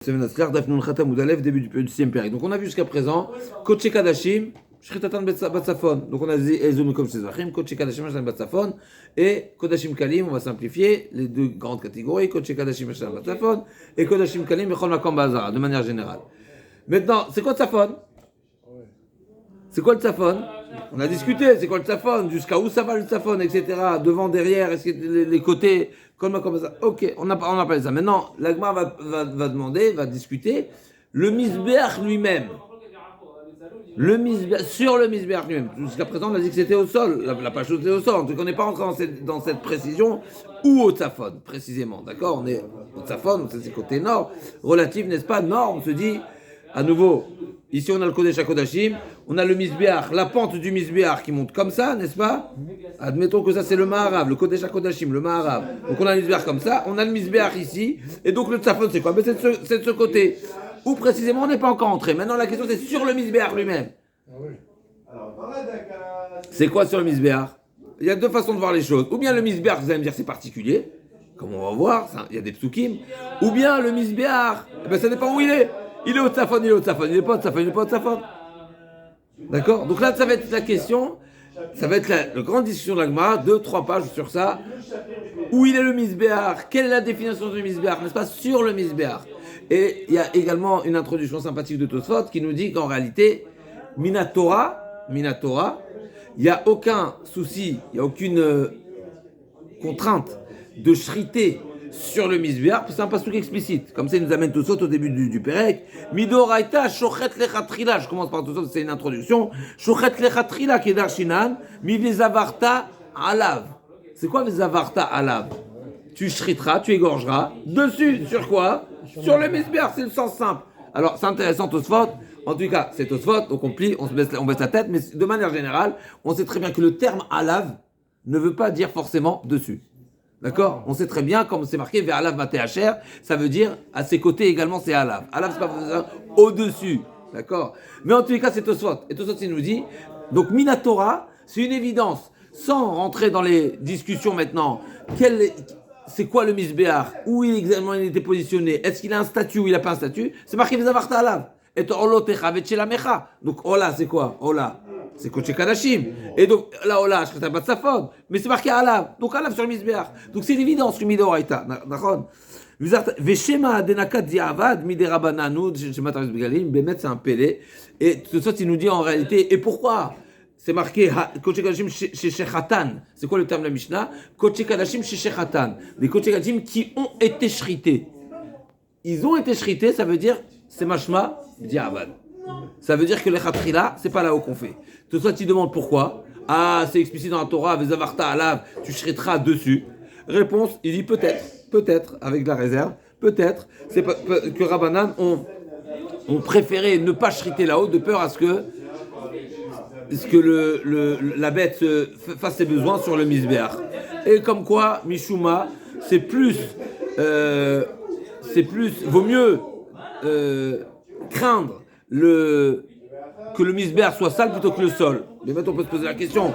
Début du 6e période. Donc on a vu jusqu'à présent, Koche Kadashim, Shritatan Batsafon. Donc on a dit Ezum comme Sezachim, Koche Kadashim, Shritatan Batsafon, et Kodashim Kalim, on va simplifier les deux grandes catégories, Koche Kadashim, Shritatan Batsafon, et Kodashim Kalim, Bechol Makom Bazara, de manière générale. Maintenant, c'est quoi le Tsafon? C'est quoi le Tsafon? On a discuté, c'est quoi le Tsafon? Jusqu'à où ça va le Tsafon, etc. Devant, derrière, est-ce que les côtés, comme ça. Ok, on a parlé de ça. Maintenant, l'Agmar va demander, va discuter le Misbeach lui-même. Sur le Misbeach lui-même. Jusqu'à présent, on a dit que c'était au sol, la page était au sol. Donc on n'est pas entré dans cette précision ou au Tsafon, précisément. D'accord? On est au Tsafon, c'est côté nord. Relatif, n'est-ce pas? Nord, on se dit, à nouveau, ici on a le Kodesh HaKodashim, on a le Misbeach, la pente du Misbeach qui monte comme ça, n'est-ce pas? Admettons que ça c'est le Maharav, le Kodesh HaKodashim, le Maharav. Donc on a le Misbeach comme ça, on a le Misbeach ici, et donc le Tsafon c'est quoi? C'est de ce côté. Ou précisément on n'est pas encore entré. Maintenant la question c'est sur le Misbeach lui-même. C'est quoi sur le Misbeach? Il y a deux façons de voir les choses. Ou bien le Misbeach, vous allez me dire c'est particulier, comme on va voir, il y a des psukim. Ou bien le Misbeach, ça dépend où il est. Il est au Tsafon, il est au Tsafon, il n'est pas au Tsafon, il n'est pas au Tsafon. D'accord? Donc là, ça va être la question, ça va être la grande discussion de l'Agma, 2-3 pages sur ça. Où il est le Misbeach? Quelle est la définition du Misbeach? N'est-ce pas? Sur le Misbeach. Et il y a également une introduction sympathique de Tosfot qui nous dit qu'en réalité, Minatora, il n'y a aucun souci, il n'y a aucune contrainte de shriter sur le Misbeach, c'est un pasuk explicite. Comme ça, il nous amène tout ça au début du Pérec. Midoraita, shochet lechatrila. Je commence par tout ça, c'est une introduction. Shochet lechatrila, kedar shinan, mi vezavarta alav. C'est quoi vezavarta alav? Tu shriteras, tu égorgeras. Dessus, sur quoi? Sur le Misbeach, c'est le sens simple. Alors, c'est intéressant, Tosfot. En tout cas, c'est Tosfot, donc on plie, on baisse la tête, mais de manière générale, on sait très bien que le terme alav ne veut pas dire forcément dessus. D'accord? On sait très bien, comme c'est marqué vers Alav Maté Hacher, ça veut dire à ses côtés également c'est Alav. Alav c'est pas au-dessus. D'accord? Mais en tous les cas c'est Tosfot. Et Tosfot il nous dit, donc Minatora, c'est une évidence. Sans rentrer dans les discussions maintenant, c'est quoi le Misbeach? Où exactement il était positionné? Est-ce qu'il a un statut ou il n'a pas un statut? C'est marqué Vezavarta Alav. Et Olo Techavet Shelamecha. Donc Ola c'est quoi? Ola. C'est Koche Kadashim. Et donc, là, Ola, je ne pas de sa faute. Mais c'est marqué Alav. Donc, Alav sur le Misbeach. Donc, c'est une évidence, le Midoraita. D'accord? Veshema Denakat Diavad, Miderabananu, Shema Tavis Begalim, Bemet, c'est un pélé. Et tout ça, il nous dit en réalité, et pourquoi? C'est marqué Koche Kadashim chez Shechatan. C'est quoi le terme de la Mishnah? Koche Kadashim chez Shechatan. Des Koche Kadashim qui ont été shrités. Ils ont été shrités, ça veut dire, c'est Mashma Diavad. Ça veut dire que les khatrila, c'est pas là-haut qu'on fait. Tout ça, tu demandes pourquoi. Ah, c'est explicite dans la Torah, Vezavarta alav, tu shriteras dessus. Réponse, il dit peut-être, avec de la réserve, peut-être, c'est que Rabbanan ont préféré ne pas shriter là-haut de peur à ce que la bête fasse ses besoins sur le Misbeach. Et comme quoi, Mishuma, vaut mieux craindre que le Misbeach soit sale plutôt que le sol. Mais maintenant on peut se poser la question.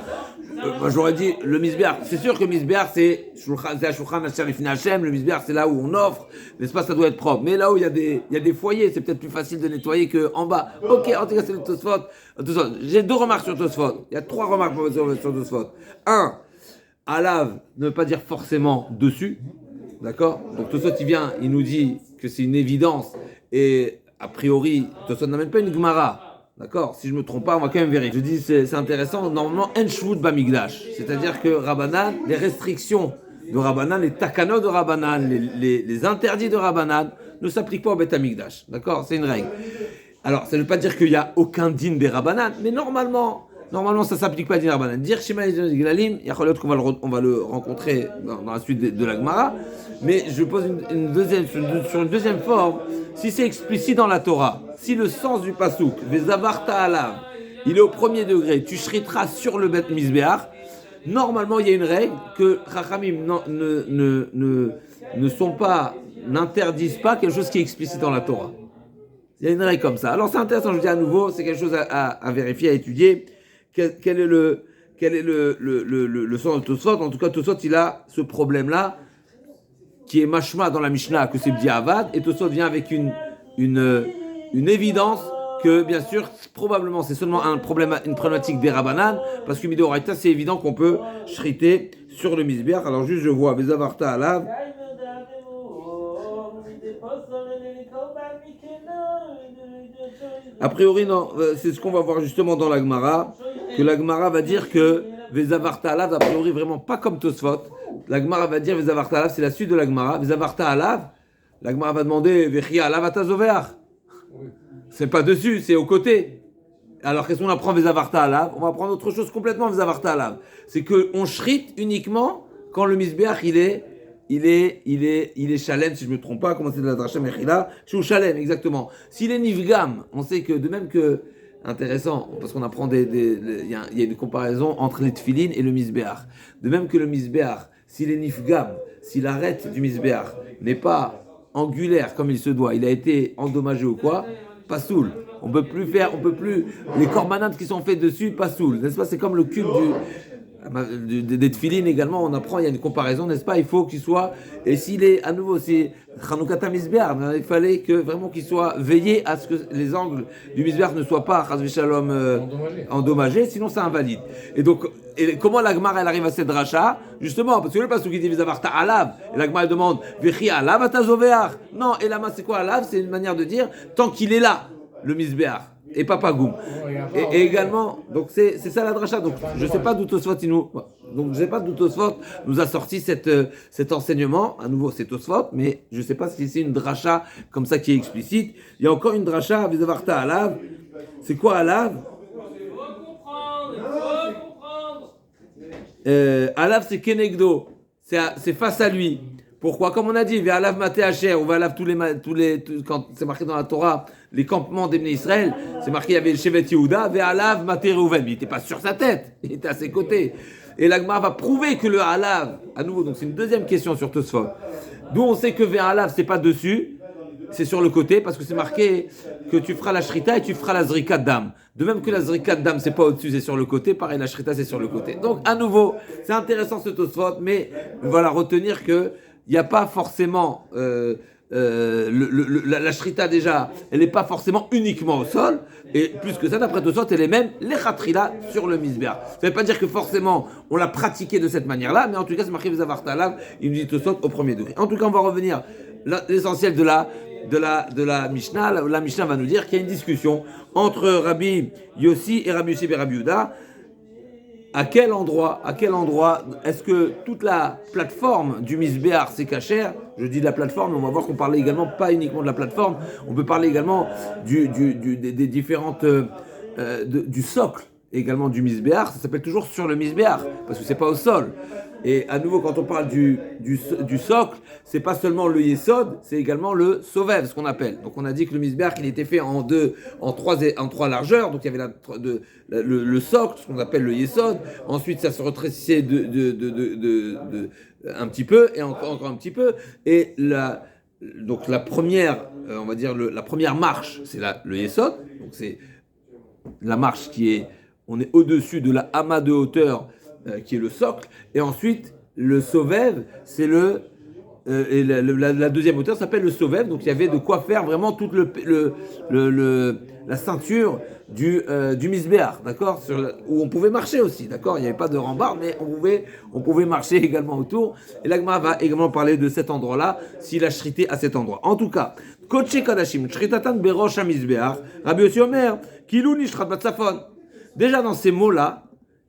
Moi j'aurais dit le Misbeach. C'est sûr que le Misbeach c'est la Shulchan Asher Lifnei Hashem. Le Misbeach c'est là où on offre, n'est-ce pas? Ça doit être propre. Mais là où il y a des foyers, c'est peut-être plus facile de nettoyer qu'en bas. Ok, en tout cas c'est le Tosfot. J'ai 2 remarques sur Tosfot. Il y a 3 remarques sur Tosfot. 1. Alav ne veut pas dire forcément dessus. D'accord? Donc Tosfot il vient, il nous dit que c'est une évidence et a priori, Tosfot n'amène pas une Gemara. D'accord? Si je ne me trompe pas, on va quand même vérifier. Je dis, c'est intéressant. Normalement, En Shvut Bamigdash. C'est-à-dire que Rabbanan, les restrictions de Rabbanan, les takanot de Rabbanan, les interdits de Rabbanan ne s'appliquent pas au Beth Amikdash. D'accord? C'est une règle. Alors, ça ne veut pas dire qu'il n'y a aucun din des Rabbanan, mais normalement, ça ne s'applique pas à din Rabbanan. Dire Shema Yisrael Gilalim, il y a qu'on va le rencontrer dans la suite de la Gemara. Mais je pose sur une deuxième forme. Si c'est explicite dans la Torah, si le sens du pasuk, Vezavarta alav, il est au premier degré, tu shriteras sur le Bet Misbeach, normalement il y a une règle que Chachamim n'interdisent pas quelque chose qui est explicite dans la Torah. Il y a une règle comme ça. Alors c'est intéressant, je vous dis à nouveau, c'est quelque chose à vérifier, à étudier. Quel est le sens de Tosfot? En tout cas, Tosfot, il a ce problème-là, qui est mashma dans la Mishnah, que c'est Bdiavad, et Tosfot vient avec une une évidence que, bien sûr, probablement, c'est seulement une problématique des Rabanan, parce que Midoraita, c'est évident qu'on peut shriter sur le misbeach. Alors, juste, je vois, Vezavarta alav. A priori, non, c'est ce qu'on va voir justement dans la Gemara, que la Gemara va dire que Vezavarta alav, a priori, vraiment pas comme Tosfot. La Gemara va dire Vezavarta alav, c'est la suite de la Gemara. Vezavarta alav, la Gemara va demander Vechia alav atazoveach. C'est pas dessus, c'est au côté. Alors qu'est-ce qu'on apprend Vezavarta alav? On va apprendre autre chose complètement Vezavarta alav. C'est qu'on shrite uniquement quand le misbeach il est shalem, si je me trompe pas, comment c'est de la dracha mechila, je suis shalem, exactement. S'il est nifgam, on sait que de même que, intéressant, parce qu'on apprend il y a une comparaison entre les tfilin et le misbeach. De même que le misbeach, s'il est nifgam, si l'arête du misbeach n'est pas angulaire comme il se doit, il a été endommagé ou quoi, pas soul. On peut plus, les korbanades qui sont faits dessus, pas soul. N'est-ce pas? C'est comme le cube des tefilines également, on apprend, il y a une comparaison, n'est-ce pas? Il faut qu'il soit, et s'il est, à nouveau, c'est Chanukata Misbeach, il fallait que vraiment qu'il soit veillé à ce que les angles du Misbeach ne soient pas, Chas v'Shalom, endommagés, sinon ça invalide. Et donc, comment la Gemara elle arrive à cette dracha? Justement, parce que le passage qui dit Vezavarta alav, et la Gemara elle demande Vechi alav atazoveach. Non, et là, c'est quoi alav? C'est une manière de dire, tant qu'il est là, le Misbeach. Et pas Pagoum. Et également, donc c'est ça la dracha. Donc je sais pas d'où Tosfot nous a sorti cet enseignement. À nouveau, c'est Tosfot, mais je sais pas si c'est une dracha comme ça qui est explicite. Il y a encore une dracha, Vezavarta alav. C'est quoi alav? Alav c'est kenegdo. C'est face à lui. Pourquoi? Comme on a dit, Ve'alav maté hacher, ou Ve'alav quand c'est marqué dans la Torah, les campements des Israël, c'est marqué, il y avait le Shevet Yehuda, Ve'alav maté Reuven. Il n'était pas sur sa tête, il était à ses côtés. Et l'Agma va prouver que le Alav, à nouveau, donc c'est une deuxième question sur Tosfot. D'où on sait que Ve'alav, c'est pas dessus, c'est sur le côté, parce que c'est marqué que tu feras la shrita et tu feras la zrika d'âme. De même que la zrika d'âme, c'est pas au-dessus, c'est sur le côté, pareil, la shrita, c'est sur le côté. Donc, à nouveau, c'est intéressant ce Tosfot, mais voilà, retenir que il n'y a pas forcément la shrita déjà, elle n'est pas forcément uniquement au sol, et plus que ça, d'après Tosfot, elle est même les chatrila sur le misbeach. Ça ne veut pas dire que forcément on l'a pratiqué de cette manière-là, mais en tout cas, c'est marqué Vezavarta alav, il nous dit Tosfot au premier degré. En tout cas, on va revenir l'essentiel de la Mishnah. La Mishnah va nous dire qu'il y a une discussion entre Rabbi Yossi et Rabbi Yossi et Rabbi Yehuda. À quel endroit est-ce que toute la plateforme du misbeach c'est kasher? Je dis de la plateforme, mais on va voir qu'on parlait également pas uniquement de la plateforme, on peut parler également des différentes du socle également du misbeach. Ça s'appelle toujours sur le misbeach parce que c'est pas au sol. Et à nouveau, quand on parle du socle, c'est pas seulement le yesod, c'est également le sovev, ce qu'on appelle. Donc on a dit que le misbeach, il était fait en trois largeurs. Donc il y avait le socle, ce qu'on appelle le yesod. Ensuite, ça se rétrécissait un petit peu et encore un petit peu. Et donc la première, on va dire la première marche, c'est le yesod. Donc c'est la marche on est au-dessus de la hama de hauteur qui est le socle, et ensuite le sovev, c'est et la deuxième hauteur s'appelle le sovev, donc il y avait de quoi faire vraiment toute la ceinture du misbeach, d'accord, où on pouvait marcher aussi, d'accord, il n'y avait pas de rambarde, mais on pouvait marcher également autour, et l'Agma va également parler de cet endroit-là, s'il a shrité à cet endroit. En tout cas, Kodesh Kadashim, Shritatan Berosh HaMizbeach, Rabbi Yossi Omer, Kilou Nishrat Batsafon. Déjà dans ces mots-là,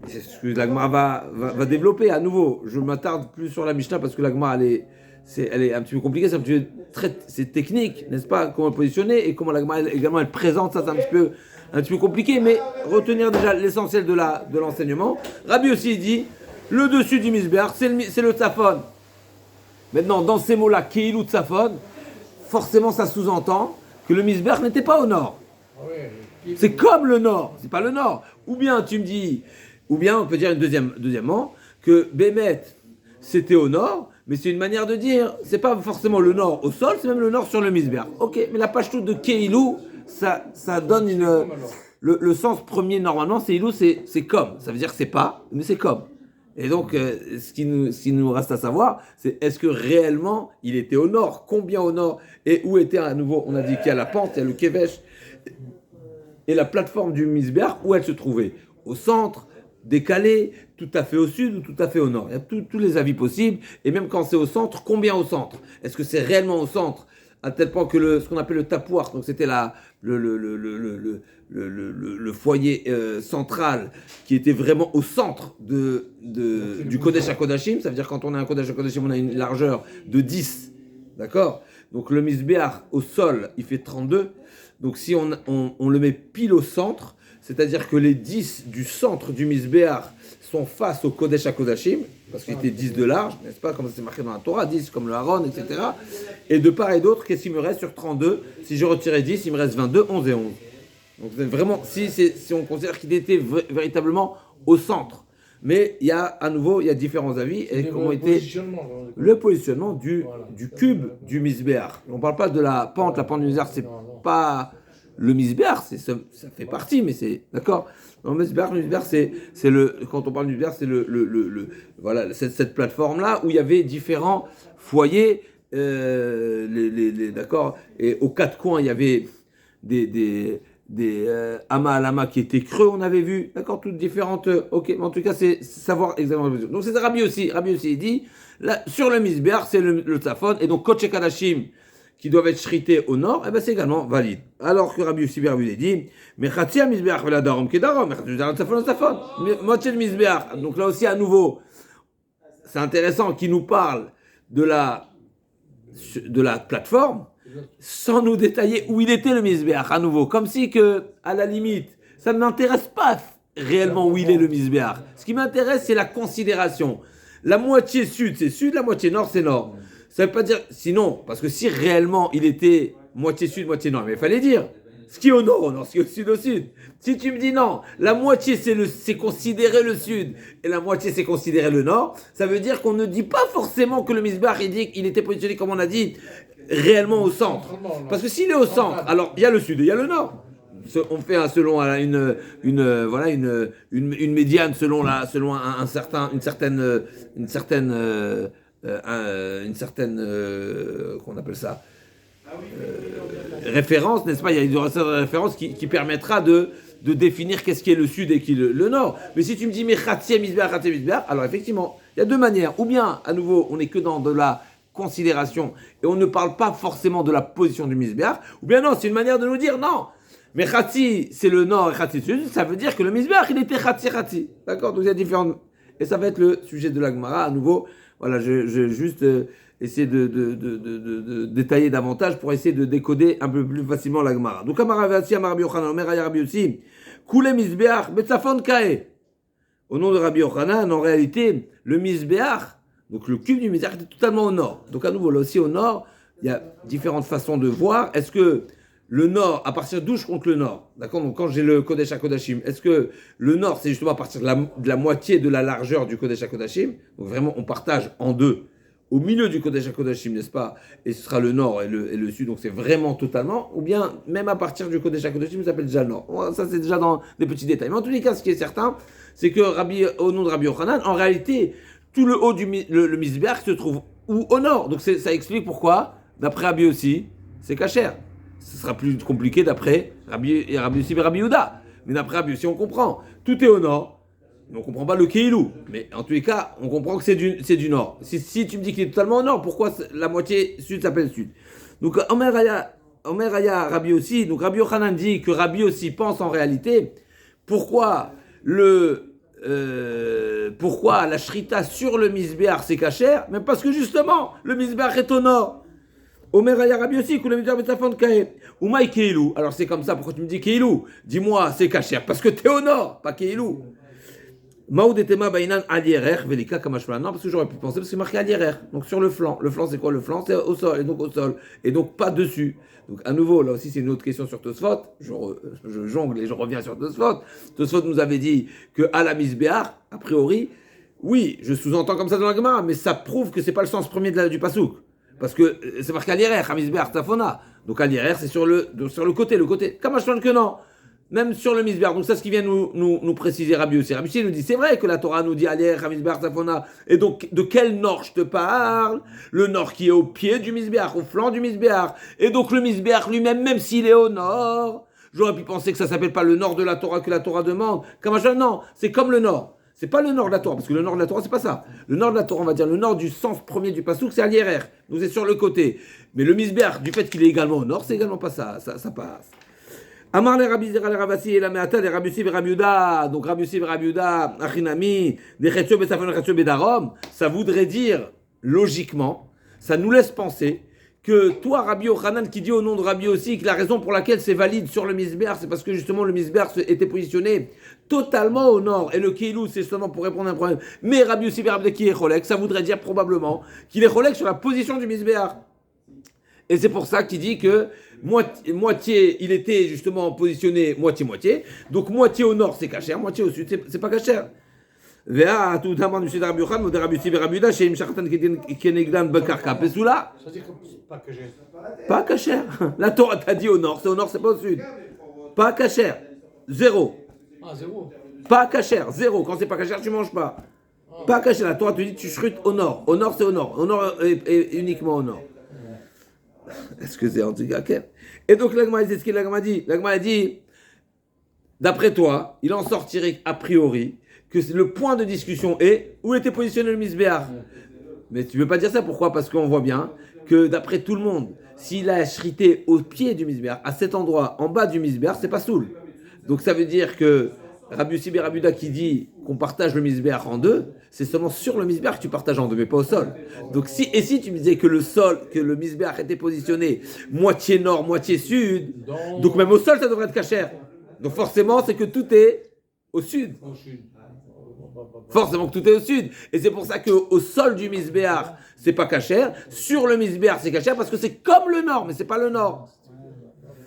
c'est ce que l'Agma va développer à nouveau. Je m'attarde plus sur la Mishnah parce que l'Agma elle est un petit peu compliquée, c'est technique, n'est-ce pas, comment le positionner et comment l'Agma également elle présente ça, c'est un petit peu compliqué, mais retenir déjà l'essentiel de l'enseignement. Rabbi aussi dit le dessus du misbeach, c'est le tzafon. Maintenant, dans ces mots-là, Keilou tzafon, forcément ça sous-entend que le misbeach n'était pas au nord. C'est comme le nord, c'est pas le nord. Ou bien on peut dire deuxièmement que Bémet c'était au nord, mais c'est une manière de dire, c'est pas forcément le nord au sol, c'est même le nord sur le misbeach. Ok, mais la page de Keilou, ça donne le sens premier normalement, c'est Ilou, c'est comme, ça veut dire que c'est pas, mais c'est comme. Et donc, ce qui nous reste à savoir, c'est est-ce que réellement il était au nord, combien au nord, et où était à nouveau, on a dit qu'il y a la pente, il y a le Kevesh, et la plateforme du Misbéach, où elle se trouvait. Au centre, décalé, tout à fait au sud ou tout à fait au nord. Il y a tous les avis possibles, et même quand c'est au centre, combien au centre? Est-ce que c'est réellement au centre, à tel point que ce qu'on appelle le tapouar, donc c'était le foyer central qui était vraiment au centre du Kodesh HaKodashim, ça veut dire quand on a un Kodesh HaKodashim, on a une largeur de 10, d'accord? Donc le Misbéach au sol, il fait 32, donc si on le met pile au centre, c'est-à-dire que les 10 du centre du Misbéach sont face au Kodesh HaKodashim, parce qu'il était 10 de large, n'est-ce pas, comme c'est marqué dans la Torah, 10 comme le Aaron, etc. Et de part et d'autre, qu'est-ce qu'il me reste sur 32? Si je retirais 10, il me reste 22, 11 et 11. Donc c'est vraiment, si on considère qu'il était véritablement au centre. Mais il y a, à nouveau, il y a différents avis. Et comment était le positionnement du cube du Misbéach. On ne parle pas de la pente du Misbéach, c'est pas le Misbéach, ça fait partie, mais c'est, d'accord? Le Misbéach, c'est quand on parle du Misbéach, c'est voilà, cette plateforme-là où il y avait différents foyers, d'accord? Et aux quatre coins, il y avait des amas à lama qui étaient creux, on avait vu, d'accord, toutes différentes, ok, mais en tout cas, c'est savoir exactement. Donc c'est Rabbi aussi, il dit, là, sur le Misbéach, c'est le Tzafon, et donc Kodesh Kadashim, qui doivent être shrités au nord, eh ben c'est également valide. Alors que Rabbi aussi bien dit, mais Khatia Misbéach vela darom ki darom, mais Tzafon, moitié de Misbéach. Donc là aussi, à nouveau, c'est intéressant qu'il nous parle de la plateforme, sans nous détailler où il était le Misbéach, à nouveau. Comme si que, à la limite, ça ne m'intéresse pas réellement où il est le Misbéach. Ce qui m'intéresse, c'est la considération. La moitié sud, c'est sud, la moitié nord, c'est nord. Ça ne veut pas dire, sinon, parce que si réellement il était moitié sud, moitié nord, mais il fallait dire, ce qui est au nord, ce qui est au sud, au sud. Si tu me dis non, la moitié c'est considéré le sud, et la moitié c'est considéré le nord, ça veut dire qu'on ne dit pas forcément que le Misbéach, il était positionné, comme on a dit, réellement au centre. Parce que s'il est au centre, alors il y a le sud et il y a le nord. On fait selon une médiane, selon une certaine qu'on appelle ça, référence, n'est-ce pas? Il y a une référence qui permettra de définir qu'est-ce qui est le sud et qui est le nord. Mais si tu me dis mais Khatia Misbéach, alors effectivement, il y a deux manières. Ou bien, à nouveau, on n'est que dans de la considération et on ne parle pas forcément de la position du Misbéach, ou bien non, c'est une manière de nous dire non. Mais Khati, c'est le nord et Khati, c'est le sud, ça veut dire que le Misbéach, il était Khati. D'accord? Donc il y a différentes. Et ça va être le sujet de la Gemara. À nouveau, voilà, je juste essayer de détailler davantage pour essayer de décoder un peu plus facilement la Gemara. Donc, Amaravatsi, Amarabi Yochanan, Omer Rabbi aussi, Koule Misbéach, Betzafon Kae. Au nom de Rabbi Yochanan, en réalité, le Misbéach, donc le cube du Misbéach était totalement au nord. Donc, à nouveau, là aussi au nord, il y a différentes façons de voir. Est-ce que le nord, à partir d'où je compte le nord? D'accord? Donc, quand j'ai le Kodesh HaKodashim, est-ce que le nord, c'est justement à partir de la moitié de la largeur du Kodesh HaKodashim? Donc, vraiment, on partage en deux. Au milieu du Kodesh HaKodashim, n'est-ce pas? Et ce sera le nord et le sud, donc c'est vraiment totalement, ou bien même à partir du Kodesh HaKodashim, ça s'appelle déjà nord. Ça, c'est déjà dans des petits détails. Mais en tous les cas, ce qui est certain, c'est que au nom de Rabbi Yochanan, en réalité, tout le haut le Misbéach se trouve où? Au nord. Donc ça explique pourquoi, d'après Rabbi aussi, c'est cachère. Ce sera plus compliqué d'après Rabbi aussi et Rabbi Yehuda. Mais d'après Rabbi aussi, on comprend. Tout est au nord. Mais on ne comprend pas le Keilou. Mais en tous les cas, on comprend que c'est du nord. Si tu me dis qu'il est totalement au nord, pourquoi la moitié sud s'appelle sud? Donc, Omer Aya Rabbi aussi. Donc, Rabbi Yochanan dit que Rabbi aussi pense en réalité pourquoi la shrita sur le Misbéach c'est cachère, mais parce que justement, le Misbéach est au nord. Omer Aya Rabbi aussi, que le Misbéach est au Kae. Ou Maï Keilou. Alors, c'est comme ça. Pourquoi tu me dis Keilou? Dis-moi, c'est cachère. Parce que tu es au nord, pas Keilou. Maoudetema Bainan Alierer, Velika Kamashmalan. Non, parce que j'aurais pu penser, parce que c'est marqué Alierer. Donc sur le flanc. Le flanc, c'est quoi? Le flanc, c'est au sol. Et donc au sol. Et donc pas dessus. Donc à nouveau, là aussi, c'est une autre question sur Tosfot. Je jongle et je reviens sur Tosfot. Tosfot nous avait dit que à la Misbéach, a priori, oui, je sous-entends comme ça dans la Gemara, mais ça prouve que c'est pas le sens premier du Pasouk. Parce que c'est marqué Alierer, à Misbéach, Tafona. Donc Alierer, c'est sur le côté. Le côté. Kamashmalan que non. Même sur le misbéach. Donc, c'est ce qui vient nous préciser Rabbi Yossi. Rabbi Yossi nous dit, c'est vrai que la Torah nous dit, allez, misbéach, safona. Et donc, de quel nord je te parle? Le nord qui est au pied du misbéach, au flanc du misbéach. Et donc, le misbéach lui-même, même s'il est au nord, j'aurais pu penser que ça s'appelle pas le nord de la Torah que la Torah demande. Non, c'est comme le nord. C'est pas le nord de la Torah, parce que le nord de la Torah, c'est pas ça. Le nord de la Torah, on va dire le nord du sens premier du pasouk, c'est à l'IRR. Donc, c'est sur le côté. Mais le misbéach, du fait qu'il est également au nord, c'est également pas ça. Ça passe. Amar le Rabbi Zera le Ravasi et la Meata le Rabbi Yossi et Rabbi Yehuda. Donc Rabbi Yossi et Rabbi Yehuda, Achinami, des Chetio Besafon et Chetio Bedarom. Ça voudrait dire, logiquement, ça nous laisse penser que toi, Rabbi Yochanan, qui dit au nom de Rabbi Yossi que la raison pour laquelle c'est valide sur le misbéach, c'est parce que justement le misbéach était positionné totalement au nord. Et le Keilou, c'est seulement pour répondre à un problème. Mais Rabbi Yossi et Rabbi Yehuda qui est Cholek, ça voudrait dire probablement qu'il est Cholek sur la position du misbéach. Et c'est pour ça qu'il dit que moitié, il était justement positionné moitié-moitié. Donc moitié au nord, c'est cachère, moitié au sud, c'est pas cachère. Vea tout d'abord du Rabbi Yochanan, de Rabbi Yossi et Rabbi Yehuda, chez Imshachatan Kenegdan Bekarka Pesula. Ça dit que pas cachère. Pas cachère. La Torah t'a dit au nord, c'est pas au sud. Pas cachère. Zéro. Ah, zéro. Pas cachère, zéro. Quand c'est pas cachère, tu manges pas. Pas cachère. La Torah te dit tu scrutes au nord. Au nord, c'est au nord. Au nord et uniquement au nord. Est-ce que c'est en tout cas quel? Et donc l'Agma dit ce qu'il a dit. L'Agma a dit, d'après toi, il en sortirait a priori que le point de discussion est où était positionné le misbéach. Mais tu ne veux pas dire ça, pourquoi? Parce qu'on voit bien que d'après tout le monde, s'il a shrité au pied du misbéach, à cet endroit, en bas du misbéach, c'est pas soul. Donc ça veut dire que Rabbi Yossi et Rabbi Yehuda qui dit qu'on partage le misbéach en deux, c'est seulement sur le misbéach que tu partages en deux, mais pas au sol. Donc si tu me disais que le sol, que le misbéach était positionné moitié nord, moitié sud, donc même au sol ça devrait être cachère. Donc forcément c'est que tout est au sud. Forcément que tout est au sud. Et c'est pour ça qu'au sol du misbéach, c'est pas cachère. Sur le misbéach, c'est cachère parce que c'est comme le nord, mais c'est pas le nord.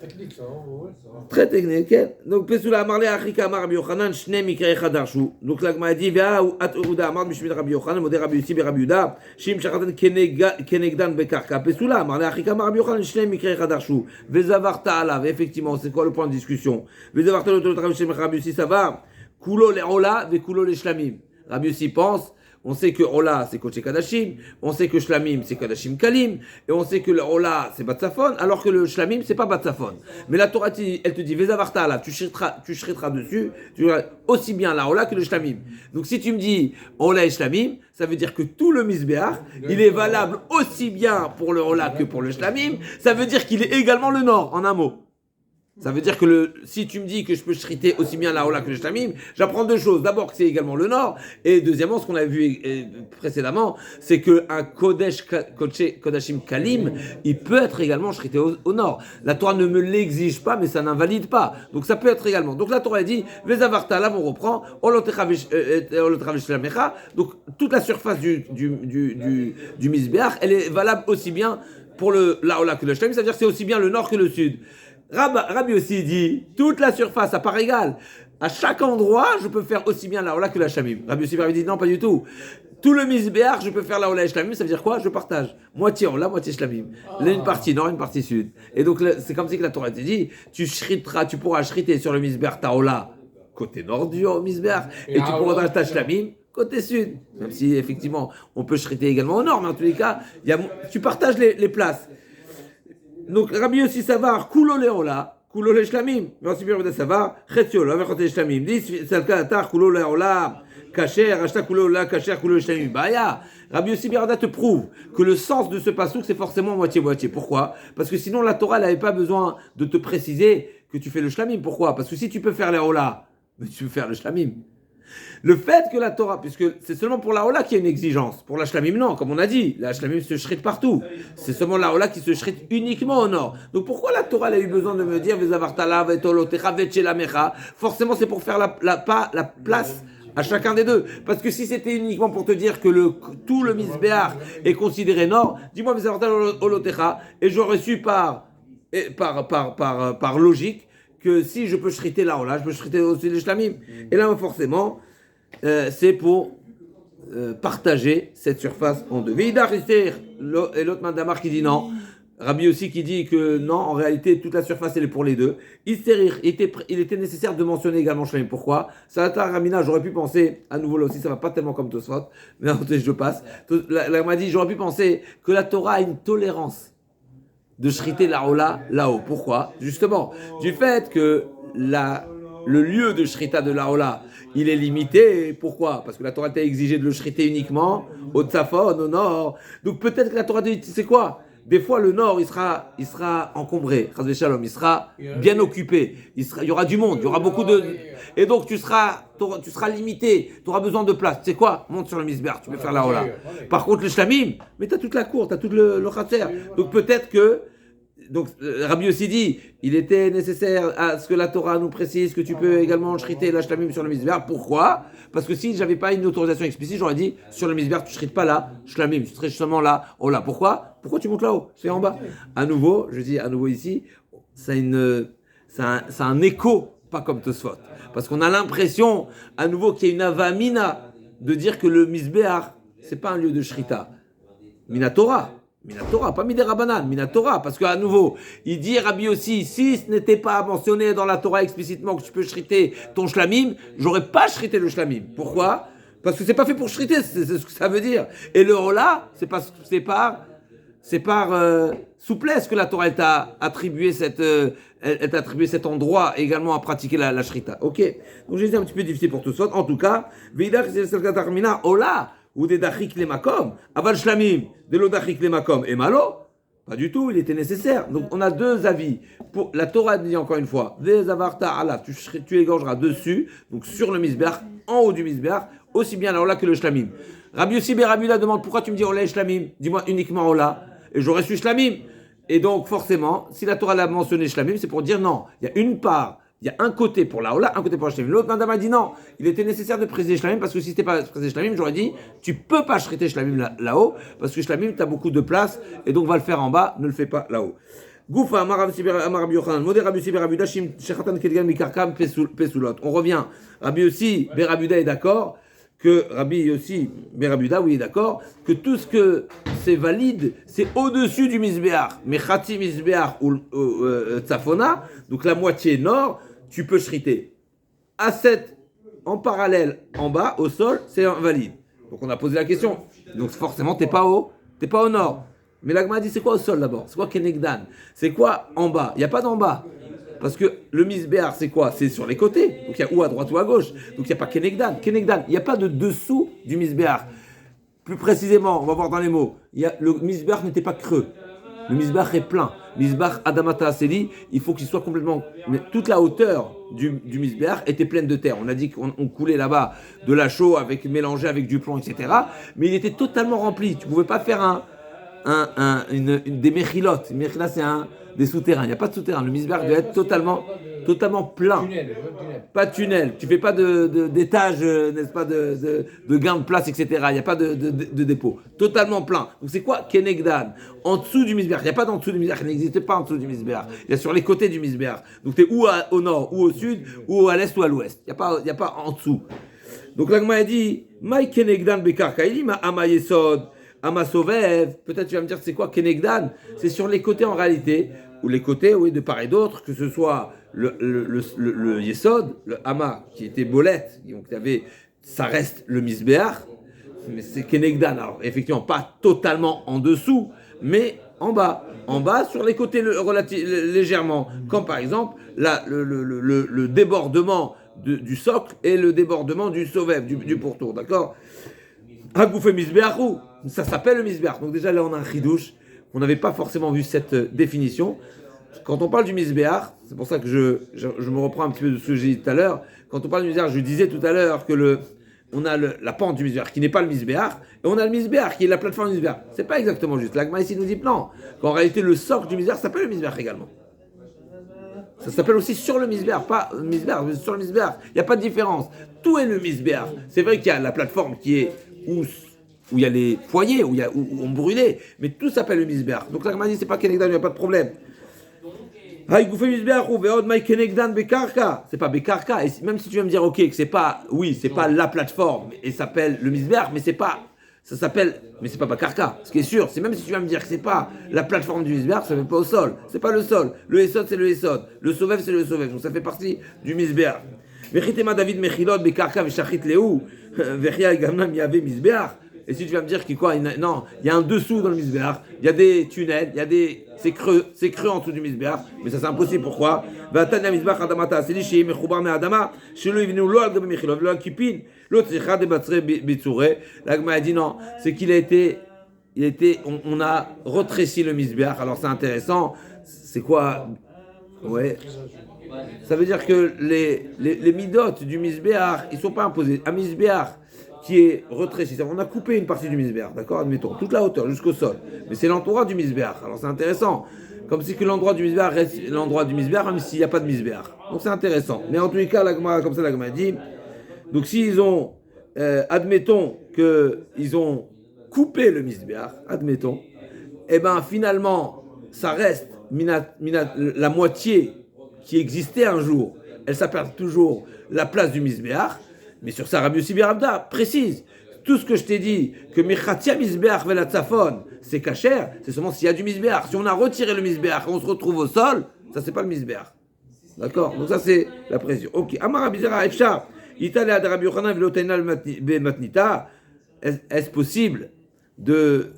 Technique, ça, ouais. Très technique. Donc, Pesula Amarle Achika Amar Rabbi Yochanan, Shne Mikre Chadarshu. Donc, la Gemara dit, Vea ou At Uruda Amar Mishmid Rabbi Yochanan, Modé Rabbi Yossi Rabbi Yehuda, Shim Shachatan Kenegdan Bekarka. Pesula Amarle Achika Amar Rabbi Yochanan, Shne Mikre Chadarshu. Vezavarta Alav. Effectivement, c'est quoi le point de discussion? Vezavarta Rabbi Yossi Savar, Kulo le Ola, Ve Kulo le Shlamim. Rabbi Yossi pense, on sait que Ola c'est Koché Kadashim, on sait que Shlamim c'est Kadashim Kalim, et on sait que le Ola c'est Batsafon, alors que le Shlamim c'est pas Batsafon. Mais la Torah elle te dit Vezavarta là, tu chriteras dessus, tu diras aussi bien la Ola que le Shlamim. Donc si tu me dis Ola et Shlamim, ça veut dire que tout le Misbéach, il est valable aussi bien pour le Ola que pour le Shlamim, ça veut dire qu'il est également le Nord, en un mot. Ça veut dire que si tu me dis que je peux shriter aussi bien la Ola que le Shlamim, j'apprends deux choses. D'abord que c'est également le Nord, et deuxièmement, ce qu'on a vu précédemment, c'est qu'un Kodashim Kalim, il peut être également shrité au Nord. La Torah ne me l'exige pas, mais ça n'invalide pas. Donc ça peut être également. Donc la Torah dit, Vezavarta, là on reprend, donc toute la surface du Misbéach, elle est valable aussi bien pour la Ola que le Shlamim, ça veut dire que c'est aussi bien le Nord que le Sud. Rabbi aussi dit, toute la surface à part égale, à chaque endroit, je peux faire aussi bien la Ola que la Shlamim. Rabbi aussi dit, non, pas du tout. Tout le Misbéach, je peux faire la Ola et Shlamim, ça veut dire quoi? Je partage. Moitié Ola, moitié Shlamim. Une partie nord, une partie sud. Et donc, c'est comme si que la Torah te dit, tu pourras shriter sur le Misbéach ta Ola, côté nord du Misbéach, et tu pourras ta Shlamim, côté sud. Même si, effectivement, on peut shriter également au nord, mais en tous les cas, tu partages les places. Donc Rabbi Yossi Savar, Kulo le Ola, Kulo le Shlamim. Rabbi Yossi Savar, Chetio le Averchote le Shlamim. Dis, Salka Atar, Kulo le Ola, Kacher, Ashta Kulo Ola, Kacher, Kulo le Shlamim. Baya. Rabbi Yossi Birada te prouve que le sens de ce pasouk, c'est forcément moitié-moitié. Pourquoi? Parce que sinon la Torah n'avait pas besoin de te préciser que tu fais le Shlamim. Pourquoi? Parce que si tu peux faire le Ola, mais tu peux faire le Shlamim. Le fait que la Torah, puisque c'est seulement pour la Ola qu'il y a une exigence, pour la Shlamim non, comme on a dit, la Shlamim se shrite partout, c'est seulement la Ola qui se shrite uniquement au nord. Donc pourquoi la Torah a eu besoin de me dire forcément c'est pour faire la place à chacun des deux, parce que si c'était uniquement pour te dire que tout le Misbéach est considéré nord, dis-moi et j'aurais su par logique que si je peux shriter la Ola, je peux shriter aussi les Shlamim. Et là, forcément, c'est pour partager cette surface en deux. Et l'autre Mandamar qui dit non, Rabbi aussi qui dit que non, en réalité, toute la surface, elle est pour les deux. Hystérir, il était nécessaire de mentionner également Shlamim. Pourquoi? Salata Ramina, j'aurais pu penser, à nouveau là aussi, ça va pas tellement comme Tosfot, mais je passe. La m'a dit, j'aurais pu penser que la Torah a une tolérance de shriter la Ola là-haut. Pourquoi? Justement, du fait que le lieu de shrita de la Ola, il est limité. Pourquoi? Parce que la Torah t'a exigé de le shriter uniquement au Tzafon, au nord. Donc peut-être que la Torah dit, tu sais quoi? Des fois, le nord, il sera encombré, Chas v'Shalom, il sera bien occupé, il y aura du monde, il y aura beaucoup de... Et donc, tu seras limité, tu auras besoin de place. Tu sais quoi? Monte sur le misber, tu peux faire la Ola. Par contre, le shlamim, mais tu as toute la cour, tu as tout le khater. Donc peut-être que... Donc, Rabbi aussi dit, il était nécessaire à ce que la Torah nous précise que tu peux également shriter la shlamim sur le misber. Pourquoi? Parce que si j'avais pas une autorisation explicite, j'aurais dit, sur le misber, tu shrites pas là, shlamim, tu shrites seulement là, oh là. Pourquoi tu montes là-haut? C'est en bas. À nouveau, je dis à nouveau ici, c'est un écho, pas comme Tosfot. Parce qu'on a l'impression, à nouveau, qu'il y a une avamina de dire que le misber, c'est pas un lieu de shrita. Minatora. Minatora, pas Midera Banan, Minatora, parce qu'à nouveau, il dit Rabbi aussi, si ce n'était pas mentionné dans la Torah explicitement que tu peux shriter ton shlamim, j'aurais pas shrité le shlamim. Pourquoi? Parce que c'est pas fait pour shriter, c'est ce que ça veut dire. Et le rola, c'est par souplesse que la Torah elle t'a attribué cet endroit également à pratiquer la shrita. Ok. Donc j'ai dit un petit peu difficile pour tout ça. En tout cas, Veidach c'est le katarmina ola. Ou des dachik les makom, aval shlamim, de l'odachik les makom, et malo, pas du tout, il était nécessaire. Donc on a deux avis. Pour la Torah dit encore une fois, des avarta Allah, tu égorgeras dessus, donc sur le misber, en haut du misber, aussi bien la ola que le shlamim. Rabbi Yossi ben Rabbi Uda demande pourquoi tu me dis ola et shlamim, dis-moi uniquement ola, et j'aurais su shlamim. Et donc forcément, si la Torah l'a mentionné shlamim, c'est pour dire non, il y a une part. Il y a un côté pour la Ola, un côté pour la Shlamim. L'autre madame a dit non, il était nécessaire de préciser Shlamim parce que si c'était pas précisé Shlamim, j'aurais dit tu peux pas shriter Shlamim là-haut parce que Shlamim tu as beaucoup de place et donc va le faire en bas, ne le fais pas là-haut. Goufa Amar Rabbi Yochanan, Modé Rabbi Yossi Rabbi Uda Shim Shechatan Kedgan Mikarkam Pesulot. On revient. Rabbi Yossi Rabbi Uda est d'accord que Rabbi Yossi Rabbi Uda oui est d'accord que tout ce que c'est valide, c'est au-dessus du Misbéach. Mais Khati Misbéach ou Tzafona, donc la moitié nord, tu peux shriter. À 7, en parallèle, en bas, au sol, c'est invalide. Donc on a posé la question. Donc forcément, t'es pas au nord. Mais l'Agma dit, c'est quoi au sol d'abord? C'est quoi Kenegdan? C'est quoi en bas? Il n'y a pas d'en bas. Parce que le misbéar, c'est quoi? C'est sur les côtés. Donc il y a ou à droite ou à gauche. Donc il n'y a pas Kenegdan. Kenegdan, il n'y a pas de dessous du misbéar. Plus précisément, on va voir dans les mots. Le misbéar n'était pas creux. Le misbah est plein. Misbah Adamata Aseli, il faut qu'il soit complètement... Mais toute la hauteur du misbah était pleine de terre. On a dit qu'on coulait là-bas de la chaux mélangé avec du plomb, etc. Mais il était totalement rempli. Tu ne pouvais pas faire des mechilotes. Une mechila, c'est des souterrains. Il n'y a pas de souterrain. Le misbah doit être totalement plein. Pas de tunnel. Tu ne fais pas d'étage, n'est-ce pas, de gain de place, etc. Il n'y a pas de dépôt. Totalement plein. Donc c'est quoi Kenegdan? En dessous du misbah. Il n'y a pas d'en dessous du misbah. Il n'existe pas en dessous du misbah. Il y a sur les côtés du misbah. Donc tu es ou au nord, ou au sud, ou à l'est, ou à l'ouest. Il n'y a pas en dessous. Donc l'Agma a dit Maï Kenegdan Bekarka. Il dit Ma Amayesod, Amasovev. Peut-être tu vas me dire c'est quoi Kenegdan? C'est sur les côtés en réalité. Ou les côtés, oui, de part et d'autre, que ce soit le Yesod, le Hama, qui était bolette, donc ça reste le Misbéach, mais c'est Kenegdan. Alors, effectivement, pas totalement en dessous, mais en bas. En bas, sur les côtés légèrement. Comme par exemple, le débordement du socle et le débordement du Sovev, du pourtour, d'accord? Hagoufé Misbéachou, ça s'appelle le Misbéach. Donc déjà, là, on a un chidouche. On n'avait pas forcément vu cette définition. Quand on parle du misbéach, c'est pour ça que je me reprends un petit peu de ce que j'ai dit tout à l'heure. Quand on parle du misbéach, je disais tout à l'heure que on a la pente du misbéach qui n'est pas le misbéach, et on a le misbéach qui est la plateforme du misbéach. C'est pas exactement juste. L'Agma ici nous dit non. Qu'en réalité, le socle du misbéach s'appelle le misbéach également. Ça s'appelle aussi sur le misbéach, pas le misbéach, mais sur le misbéach. Il n'y a pas de différence. Tout est le misbéach. C'est vrai qu'il y a la plateforme qui est où il y a les foyers, où on brûlait, mais tout s'appelle le misbéach. Donc l'Agma dit c'est pas Kenegdan, il n'y a pas de problème. C'est pas Bekarka. Et même si tu vas me dire ok que c'est pas la plateforme et s'appelle le misbéach, mais c'est Ça s'appelle, mais c'est pas Bakarka. Ce qui est sûr, c'est même si tu vas me dire que c'est pas la plateforme du Misbéach, ça fait pas au sol. C'est pas le sol. Le Esod, c'est le Esod. Le Sovev, c'est le Sovev. Donc ça fait partie du Misbéach. Vechitema David Mechilot, Bekarka, Veshachit Leou, Vechia Gamnam Yavé Misbéach. Et si tu vas me dire qu'il quoi, non, il y a un dessous dans le Misbéach, il y a des tunnels, c'est creux en dessous du Misbéach, mais ça c'est impossible. Pourquoi? Vatania Misbéach Adamata, c'est l'Ishi, Mechoubar Me Adama, chez lui, il venait lo al Gabe Mechilot, lo al Kipin, l'autre c'est Chade Batsre Bitsure. L'Agma a dit non, c'est on a retréci le Misbéach. Alors c'est intéressant, c'est quoi? Ouais. Ça veut dire que les midotes du Misbéach, ils ne sont pas imposés. Un Misbéach qui est retréci, on a coupé une partie du Misbéach, d'accord, admettons, toute la hauteur jusqu'au sol. Mais c'est l'endroit du Misbéach. Alors c'est intéressant. Comme si que l'endroit du Misbéach reste l'endroit du Misbéach, même s'il n'y a pas de Misbéach. Donc c'est intéressant. Mais en tous les cas, comme ça l'Agma dit, donc s'ils ont, admettons qu'ils ont coupé le Misbéach, admettons, et bien finalement, ça reste la moitié qui existait un jour, elle s'appelle toujours la place du Misbéach, mais sur ça, Rabbi Yossi ben Abda précise, tout ce que je t'ai dit, que Mechatia Misbéach vela Tzafon, c'est cachère, c'est seulement s'il y a du Misbéach. Si on a retiré le Misbéach et on se retrouve au sol, ça c'est pas le Misbéach. D'accord? Donc ça c'est la précision. Ok. Amar Rabbi Zera Efshar, Itale ad Rabbi Yochanan velotainal matnita, est-ce possible que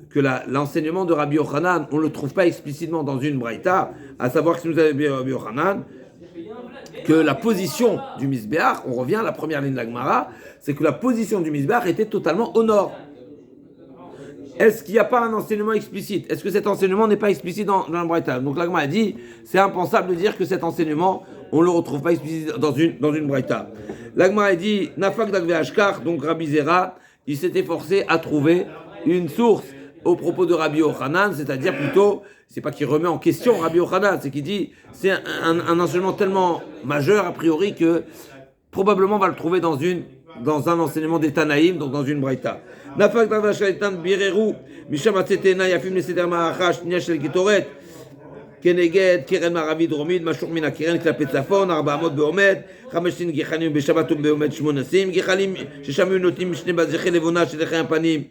l'enseignement de Rabbi Yochanan, on ne le trouve pas explicitement dans une braïta, à savoir que si nous avons Rabbi Yochanan, que la position du Misbéach, on revient à la première ligne de la Gemara, c'est que la position du Misbéach était totalement au nord. Est-ce qu'il n'y a pas un enseignement explicite? Est-ce que cet enseignement n'est pas explicite dans la braïta? Donc la Gemara a dit, c'est impensable de dire que cet enseignement, on ne le retrouve pas explicite dans une braïta. La Gemara a dit, Nafak d'Agve Ashkar, donc Rabbi Zera, il s'est efforcé à trouver une source au propos de Rabbi Yochanan, c'est-à-dire plutôt, c'est pas qu'il remet en question Rabbi Yochanan, c'est qu'il dit, c'est un enseignement tellement majeur a priori que probablement on va le trouver dans un enseignement des Tanaïm, donc dans une braïta. Nafak d'Avashaitan Bireru, Misham Atzetena Yafim Neseder Ma'achash, Nia Shel Gitoret, Keneged, Keren Maravi Dromid, Mashur Mina Keren, Klapet Safon, Arba Amot Beomed, Chameshin Gechanim Beshabatum Beomed Shmonasim, Gechalim, Sheshamu Notim Shne Bazeche Levona, Shedechem Panim,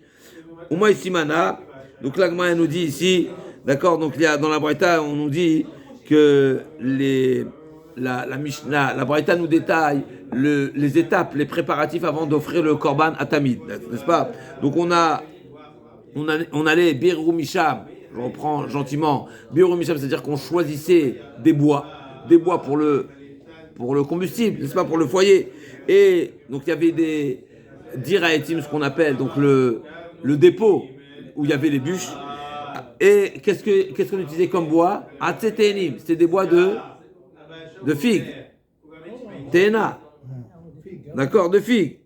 Uma Simana. Donc l'Agma nous dit ici, d'accord, donc il y a, dans la Braïta, on nous dit que la Mishnah, la Braïta nous détaille les étapes, les préparatifs avant d'offrir le Korban à Tamid, n'est-ce pas? Donc on allait Birou Misham, je reprends gentiment, Birou Misham, c'est-à-dire qu'on choisissait des bois pour le combustible, n'est-ce pas, pour le foyer. Et donc il y avait des diraetim, ce qu'on appelle donc le dépôt où il y avait les bûches. Et qu'est-ce qu'on utilisait comme bois? Atzetenim, c'était des bois de figues. Tena. D'accord, de figues.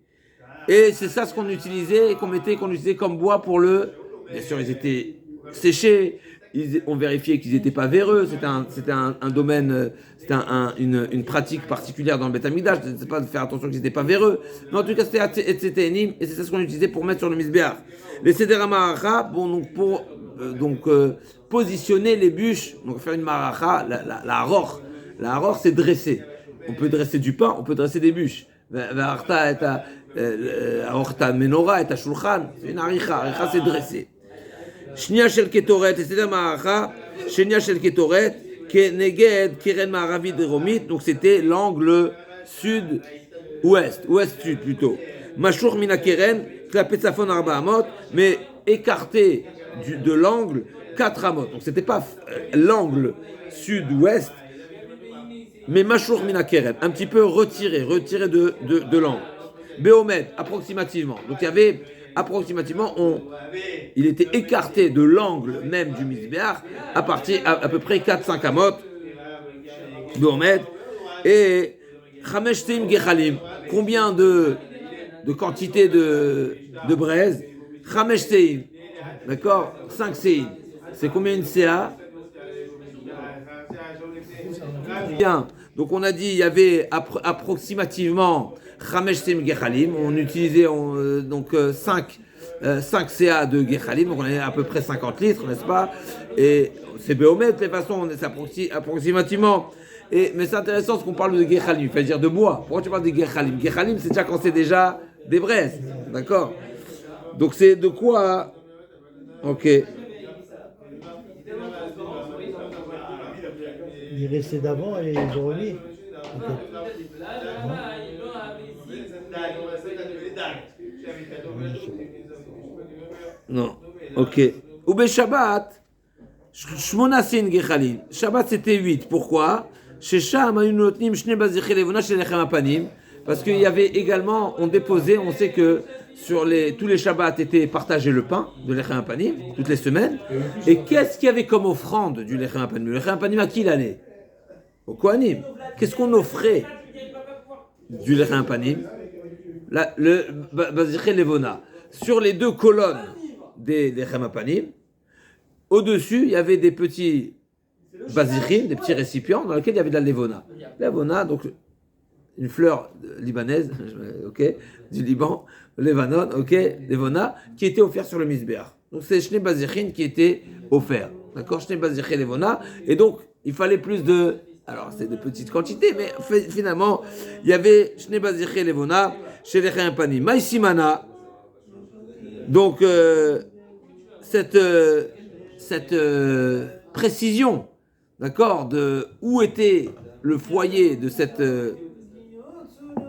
Et c'est ça ce qu'on utilisait, qu'on utilisait comme bois pour bien sûr, ils étaient séchés, on vérifiait qu'ils n'étaient pas véreux, c'était un domaine, c'était une pratique particulière dans le Beth Amikdash, c'est pas de faire attention qu'ils n'étaient pas véreux, mais en tout cas c'était enim, et c'est ça ce qu'on utilisait pour mettre sur le Misbéach. Les Seder Maracha, bon, donc pour positionner les bûches, donc faire une Maracha, la Aror. La Aror, c'est dresser. On peut dresser du pain, on peut dresser des bûches. Aorta Menora et Shulchan, c'est une Aricha. Aricha, c'est dresser. Shnia Shel Ketoret, et Seder Maracha, Shnia Shel Ketoret, Keneged, Keren Maravi Dromit, donc c'était l'angle ouest-sud plutôt. Mashur Mina Keren, Klapet Safon Arba Amot, mais écarté de l'angle 4 amot. Donc c'était pas l'angle sud-ouest, mais Mashur Mina Keren, un petit peu retiré de l'angle. Béomed, approximativement. Donc il y avait approximativement, il était écarté de l'angle même du Misbéach à peu près 4-5 amot. Béomed. Et Chamesh Teim Gechalim, combien de quantité de braise? Chamesh Teim, d'accord, 5 séines. C'est combien une CA? Bien. Donc on a dit il y avait approximativement Chamesh Teim Gechalim. On utilisait 5 CA de Gechalim, donc on avait à peu près 50 litres, n'est-ce pas? Et c'est béomètre, de toute façon, c'est approximativement. Mais c'est intéressant ce qu'on parle de Gechalim, c'est-à-dire de bois. Pourquoi tu parles de Gechalim? Gechalim, c'est déjà quand c'est déjà des braises, d'accord? Donc c'est de quoi? Ok. Il restait d'avant et ils ont remis. Non. Ok. Ou Shabbat, Shmonasin Gechalin. Shabbat c'était 8. Pourquoi? Chez Sham, Ayunotnim, Shne Bazichel Levona, chez Lechem Apanim. Parce qu'il y avait également, on déposait, on sait que tous les Shabbats étaient partagés le pain de Lechem Apanim, toutes les semaines. Et qu'est-ce qu'il y avait comme offrande du Lechem Apanim? Le Lechem Apanim, à qui il allait? Au Kohanim. Qu'est-ce qu'on offrait du Lechem Apanim? Le Bazichel Levona. Sur les deux colonnes des Lechem Apanim, au-dessus, il y avait des petits bazichim, des petits récipients dans lesquels il y avait de la levona. Levona, donc une fleur libanaise, ok, du Liban, Levanon, ok, levona, qui était offert sur le misbéach. Donc c'est Shne Bazichim qui était offert. D'accord, Shne Bazichim levona. Et donc, il fallait plus de. Alors, c'est de petites quantités, mais finalement, il y avait Shne Bazichim levona chez les Panim. Maïsimana. Donc, cette précision, d'accord, de où était le foyer de cette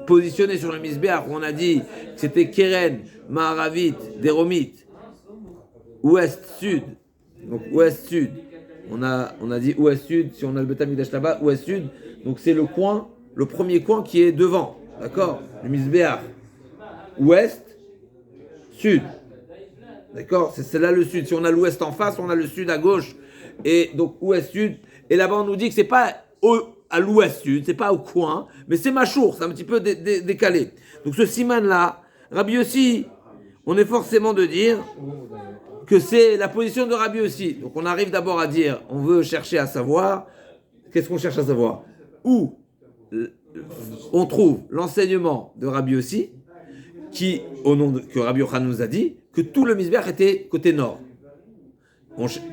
positionné sur le misbéach, où on a dit que c'était Keren, Maharavit, Deromit, ouest-sud. Donc ouest-sud. On a dit ouest-sud, si on a le Beth Amikdash là-bas, ouest-sud. Donc c'est le coin, le premier coin qui est devant, d'accord, le misbéach. Ouest, sud. D'accord, c'est là le sud. Si on a l'ouest en face, on a le sud à gauche. Et donc ouest-sud. Et là-bas, on nous dit que c'est pas à l'ouest-sud, c'est pas au coin, mais c'est Machour, c'est un petit peu décalé. Donc ce siman-là, Rabbi Yossi, on est forcément de dire que c'est la position de Rabbi Yossi. Donc on arrive d'abord à dire, on veut chercher à savoir, qu'est-ce qu'on cherche à savoir? Où on trouve l'enseignement de Rabbi Yossi, qui, que Rabbi Yochanan nous a dit, que tout le misbéach était côté nord.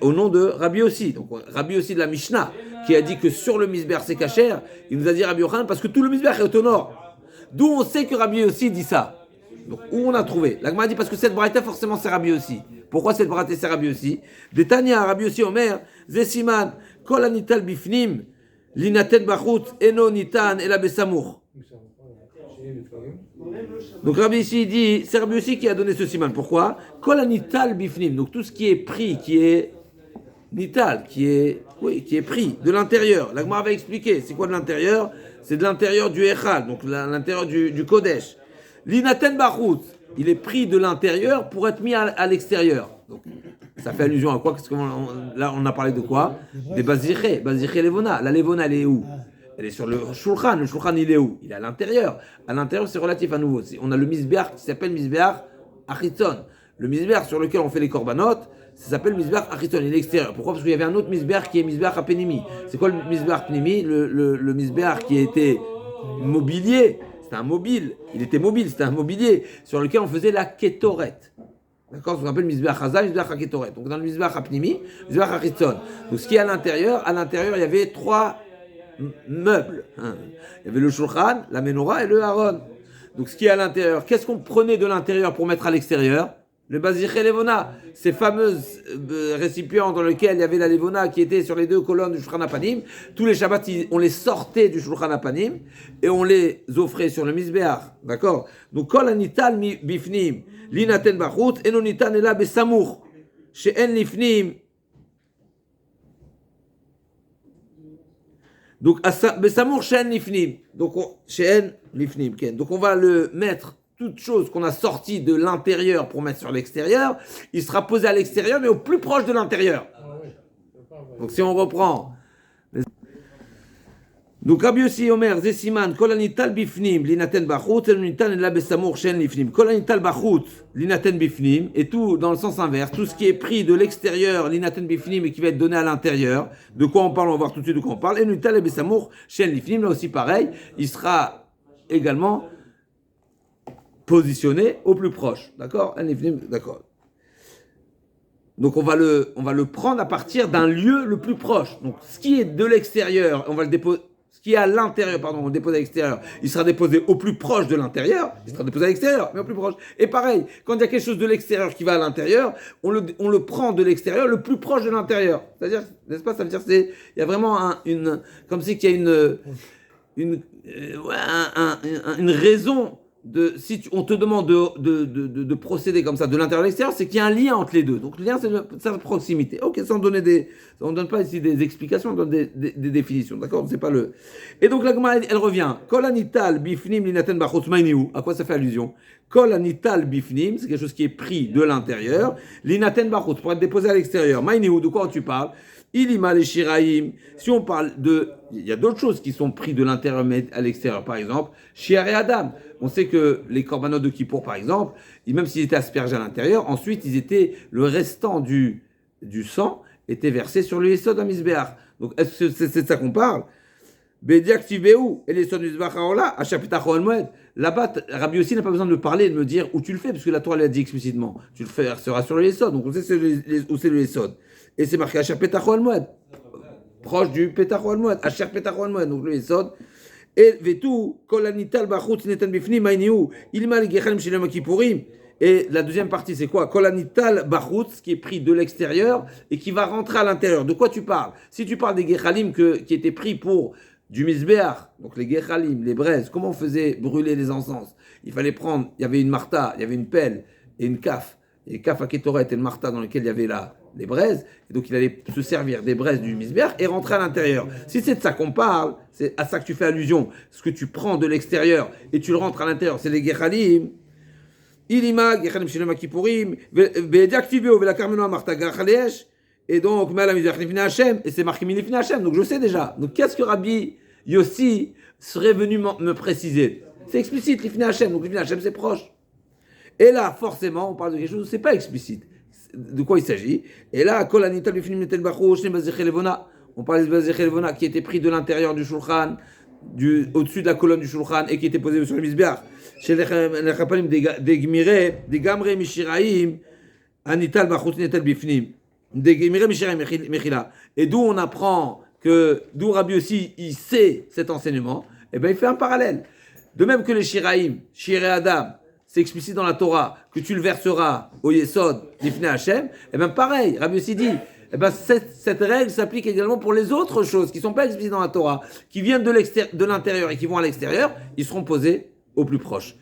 Au nom de Rabbi Yossi. Donc Rabbi Yossi de la Mishnah, qui a dit que sur le misbéach c'est kasher, il nous a dit Rabbi Yochanan parce que tout le misbéach est au nord. D'où on sait que Rabbi Yossi dit ça. Donc où on a trouvé? La Gemara dit parce que cette braïta forcément c'est Rabbi Yossi. Pourquoi cette braïta c'est Rabbi Yossi? Detania Rabbi Yossi Omer, Zesiman, Kol anital bifnim, linaten bachut, eno nitan ela besamour. Donc Rabbi Yossi dit, c'est Rabbi Yossi qui a donné ce siman. Pourquoi? Kol anital bifnim, donc tout ce qui est pris, qui est nital, qui est pris de l'intérieur. La Gemara va expliquer, c'est quoi de l'intérieur? C'est de l'intérieur du Echal, donc l'intérieur du Kodesh. L'inaten bachut, il est pris de l'intérieur pour être mis à l'extérieur. Donc, ça fait allusion à quoi? Parce que là, on a parlé de quoi? Des baziché levona. La levona, elle est où? Elle est sur le shulchan. Le shulchan, il est où? Il est à l'intérieur. À l'intérieur, c'est relatif à nouveau. On a le misbéach qui s'appelle misbéach achitzon. Le misbéach sur lequel on fait les korbanot, ça s'appelle misbéach achitzon. Il est extérieur. Pourquoi? Parce qu'il y avait un autre misbéach qui est misbéach apenimi. C'est quoi le misbéach apenimi? Le misbéach qui était mobilier. C'était un mobile. Il était mobile. C'était un mobilier sur lequel on faisait la kétoret. D'accord, ce qu'on appelle misbéach hazal, misbéach haketoret. Donc dans le misbéach apnimi, misbéach achitzon. Donc ce qui est à l'intérieur, il y avait 3 meubles. Il y avait le shulchan, la menorah et le haron. Donc ce qui est à l'intérieur, qu'est-ce qu'on prenait de l'intérieur pour mettre à l'extérieur? Le baziché levona, ces fameuses récipients dans lesquels il y avait la levona qui était sur les 2 colonnes du shulchan apanim. Tous les shabbats, on les sortait du shulchan apanim et on les offrait sur le misbéach. D'accord? Donc kol anital bifnim linaten bachut eno nitan ela besamour she'en lifnim. Donc besamour she'en lifnim. Donc she'en lifnim. Donc on va le mettre. Toute chose qu'on a sortie de l'intérieur pour mettre sur l'extérieur, il sera posé à l'extérieur, mais au plus proche de l'intérieur. Donc si on reprend. Donc Rabbi Yossi Omer, Zesiman, Kol anital bifnim, linaten bachut, linaten ela besamour shen lifnim. Kol anital bachut, linaten bifnim, et tout dans le sens inverse, tout ce qui est pris de l'extérieur, linaten bifnim, et qui va être donné à l'intérieur. De quoi on parle? On va voir tout de suite de quoi on parle. Et linaten ela besamour shen lifnim, là aussi pareil, il sera également positionné au plus proche, d'accord? D'accord. Donc on va le prendre à partir d'un lieu le plus proche. Donc ce qui est de l'extérieur, on va le déposer. Ce qui est à l'intérieur, pardon, on le dépose à l'extérieur, il sera déposé au plus proche de l'intérieur, il sera déposé à l'extérieur, mais au plus proche. Et pareil, quand il y a quelque chose de l'extérieur qui va à l'intérieur, on le prend de l'extérieur le plus proche de l'intérieur. C'est-à-dire, n'est-ce pas, ça veut dire il y a vraiment comme si qu'il y a une raison de, si on te demande de procéder comme ça de l'intérieur à l'extérieur, c'est qu'il y a un lien entre les deux. Donc le lien, c'est sa proximité. Ok, sans donner on ne donne pas ici des explications, on donne des définitions, d'accord? C'est pas le. Et donc la Gemara, elle revient. Kol anital bifnim linaten bachutz mainiu. À quoi ça fait allusion? Kol anital bifnim, c'est quelque chose qui est pris de l'intérieur. Linaten bachutz, pour être déposé à l'extérieur. Mainiu, de quoi tu parles? Ilima les shiraim. Si on parle il y a d'autres choses qui sont prises de l'intérieur mais à l'extérieur. Par exemple, Shiar et Adam. On sait que les korbanot de Kippour, par exemple, même s'ils étaient aspergés à l'intérieur, ensuite le restant du sang était versé sur le yesod à Mizbeach. Donc, est-ce que c'est de ça qu'on parle? Bediak Tibeu et les sod Mizbeach Haola, à Shapitach Moed. Là-bas, Rabbi aussi n'a pas besoin de me parler et de me dire où tu le fais, parce que la Torah l'a dit explicitement. Tu le feras sur le yesod. Donc, on sait où c'est le yesod. Et c'est marqué Asher Petach Moed, proche du Petach Moed, Asher Petach Moed, donc le Yesod. Et Vetu, Kol Anital Bachutz Netan Bifni, Mainiu, Ilma le Gechalim Shelem Kippourim. Et la deuxième partie, c'est quoi? Kol Anital Bachutz, qui est pris de l'extérieur et qui va rentrer à l'intérieur. De quoi tu parles? Si tu parles des Gechalim qui étaient pris pour du Mizbeach, donc les Gechalim, les braises, comment on faisait brûler les encens? Il fallait prendre, il y avait une marta, il y avait une pelle et une caf. Et caf à Ketoret et le marta dans lequel il y avait les braises, et donc il allait se servir des braises du misbeach et rentrer à l'intérieur. Si c'est de ça qu'on parle, c'est à ça que tu fais allusion. Ce que tu prends de l'extérieur et tu le rentres à l'intérieur, c'est les gechalim. Ilima, gechalim shelem kippurim, ve'ediaktiveo ve'lakarmeno amarta gachalesh, et donc mala mizbeach nifnei Hashem, et c'est marqué nifnei Hashem, donc je sais déjà. Donc qu'est-ce que Rabbi Yossi serait venu me préciser? C'est explicite, nifnei Hashem, donc nifnei Hashem c'est proche. Et là, forcément, on parle de quelque chose où c'est pas explicite. De quoi il s'agit? Et là, Kol Anital Bifnim Netel Bachou, Shne Bazechel Levona. On parle de Bazechel Levona qui était pris de l'intérieur du Shulchan, au-dessus de la colonne du Shulchan et qui était posé sur le Mizbeach. Chez les Chapalim des Gmiré, des Gamre Mishiraim, Anital Bachou Netel Bifnim. Des Gmiré Mishiraim Mechila. Et d'où on apprend d'où Rabbi aussi, il sait cet enseignement, et bien il fait un parallèle. De même que les Shiraim, Shiré Adam, c'est explicite dans la Torah que tu le verseras au Yesod, Lifnei Hashem, et bien pareil, Rabbi aussi dit, et ben cette règle s'applique également pour les autres choses qui ne sont pas explicites dans la Torah, qui viennent de l'intérieur et qui vont à l'extérieur, ils seront posés au plus proche.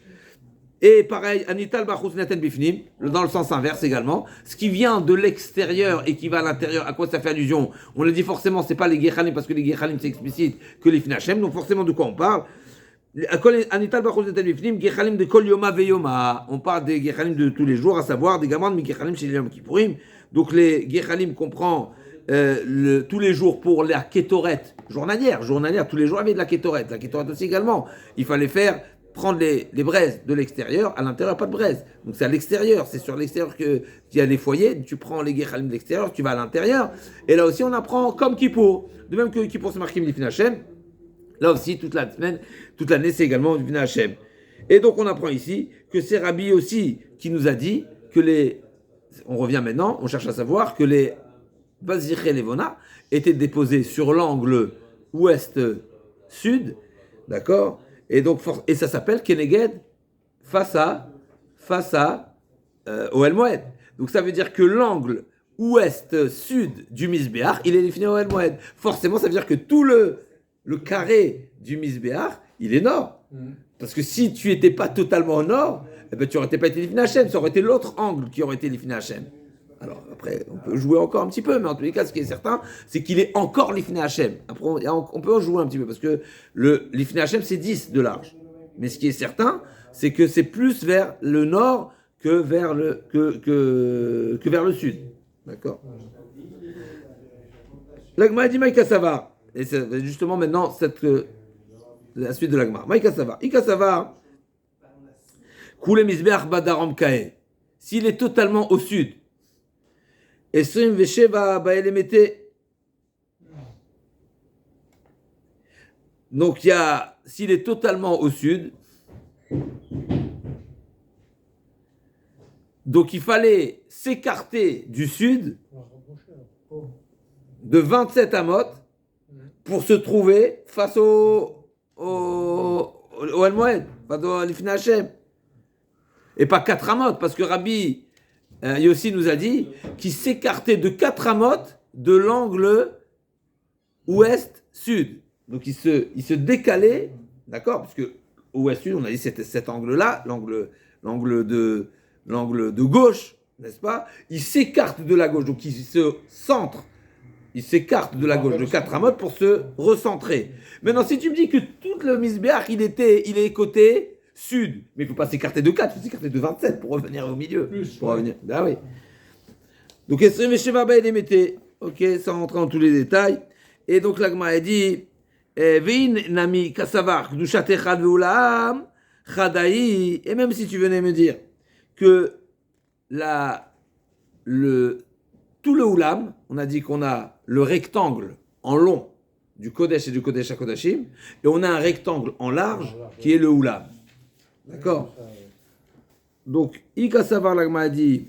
Et pareil, Anital Bachutz Naten Bifnim, dans le sens inverse également, ce qui vient de l'extérieur et qui va à l'intérieur, à quoi ça fait allusion? On le dit forcément, c'est pas les Gechalim, parce que les Gechalim c'est explicite que les Lifnei Hashem, donc forcément de quoi on parle? Anital Bachutz Naten Bifnim, Gechalim de Kol Yoma Veyoma. On parle des Gechalim de tous les jours, à savoir des gamins de Gechalim chez les Yom Kippourim. Donc les Gechalim comprend tous les jours pour la Ketoret journalière, tous les jours il y avait de la Ketoret. La Ketoret aussi également. Il fallait prendre les braises de l'extérieur, à l'intérieur pas de braises. Donc c'est à l'extérieur, c'est sur l'extérieur qu'il y a les foyers, tu prends les Gechalim de l'extérieur, tu vas à l'intérieur. Et là aussi on apprend comme Kippour. De même que Kippour c'est marqué Lifnei Hashem. Là aussi, toute la semaine, toute l'année, c'est également Lifnei Hashem. Et donc, on apprend ici que c'est Rabbi aussi qui nous a dit que on revient maintenant, on cherche à savoir que les Baziré Levona étaient déposés sur l'angle ouest-sud, d'accord? Et donc, et ça s'appelle Keneged face à Ohel Moed. Donc, ça veut dire que l'angle ouest-sud du Mizbeach, il est défini Ohel Moed. Forcément, ça veut dire que tout le carré du Mizbeach, il est nord. Parce que si tu n'étais pas totalement au nord, eh ben, tu n'aurais pas été Lifnei Hashem, ça aurait été l'autre angle qui aurait été Lifnei Hashem. Alors après, on peut jouer encore un petit peu, mais en tous les cas, ce qui est certain, c'est qu'il est encore Lifnei Hashem. Après, on peut en jouer un petit peu, parce que le Lifnei Hashem, c'est 10 de large. Mais ce qui est certain, c'est que c'est plus vers le nord que vers le sud. D'accord? L'Agma dit Maïka Sava. Et c'est justement maintenant la suite de l'Agma. Maïka Sava. Ika Sava. Koule Mizbeach Badaram Kae. S'il est totalement au sud, Esrim Vesheva Baelemete. Donc s'il est totalement au sud, donc il fallait s'écarter du sud de 27 amot pour se trouver face au El-Moed, face au Lifnei Hashem. Et pas 4 amot, parce que Rabbi Yossi nous a dit qu'il s'écartait de 4 amot de l'angle ouest-sud. Donc il se décalait, d'accord, parce que ouest-sud, on a dit c'était cet angle-là, l'angle de gauche, n'est-ce pas? Il s'écarte de la gauche, donc il se centre, il s'écarte de la gauche de 4 amot pour se recentrer. Maintenant, si tu me dis que tout le Misbéach, il est côté sud, mais il ne faut pas s'écarter de 4, il faut s'écarter de 27 pour revenir au milieu. Revenir. Ah oui. Donc, ok, sans rentrer dans tous les détails. Et donc, l'Agma a dit, Vein nami kasavar, kdushat echad ve'ulam, chadaï, et même si tu venais me dire que tout le oulam, on a dit qu'on a le rectangle en long du Kodesh et du Kodesh HaKodashim, et on a un rectangle en large qui est le oulam. D'accord? Donc, Ika Savar l'Agma a dit,